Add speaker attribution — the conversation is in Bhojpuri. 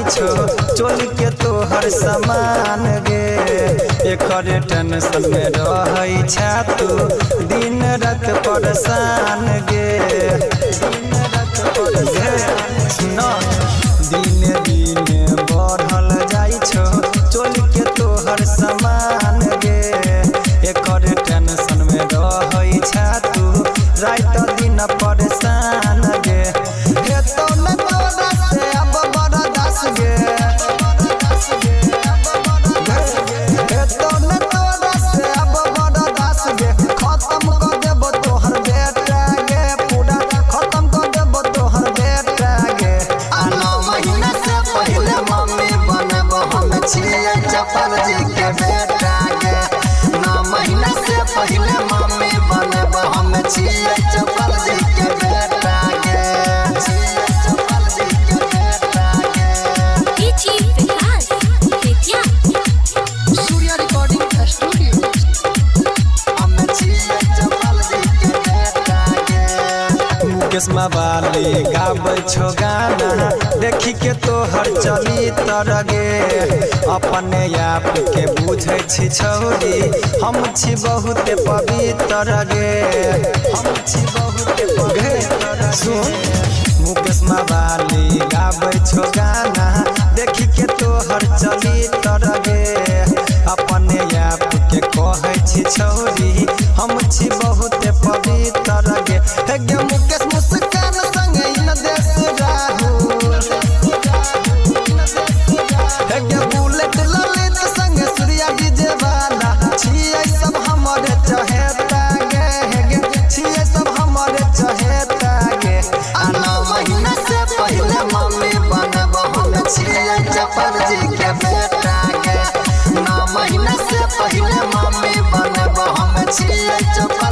Speaker 1: छो चोली के तोहर सामान गे। एकर टेंशन में रहै छा तू दिन रात परेशान गे। दिन रात परेशान सुनो दिन दिन बढ़ल जाइ छो चोली के तोहर सामान गे। एकर टेंशन में रहै छा तू रात दिन परेशान गे। हे तो न तोरा से अब बड़ा दास गे। हे तो न तोरा से अब बड़ा दास गे। खत्म कर देबो तोहर बेटा गे। पूरा खत्म कर देबो तोहर बेटा गे।
Speaker 2: आ 9 महीना से पहले मम्मी बनबो हम छियै चपल जी के बेटा गे। 9 महीना से पहले मम्मी बनबो हम छियै चपल जी के बेटा गे। छियै चपल जी के बेटा गे।
Speaker 3: डीजी विकास बेतिया
Speaker 2: सूर्या रिकॉर्डिंग स्टूडियो हम छियै चपल जी के बेटा गे।
Speaker 1: मुकेश मवाली गाबै छो गाना देखी के तोहर चली तर गे। अपने आप के बुझै छी छौरी हम छी बहुत पवित्र गे। हम छी बहुत पवित्र। सुन मुकेश मवाली गाबै छो गाना देखी के तोहर चली तर गे। अपने आप के कहै छी छौरी हम छी बहुत पवित्र गे। हे गे मुकेश मुस्कान संगे इन देश राहुल। हे गे बुलेट ललित संगे सूर्या विजय वाला छियै सब हमरे चहेता गे। हे गे छियै सब हमरे चहेता गे।
Speaker 2: आ 9 महीना से पहले मम्मी बनबो हम छियै चपल जी के बेटा गे। 9 महीना से पहले मम्मी बनबो हम छियै चपल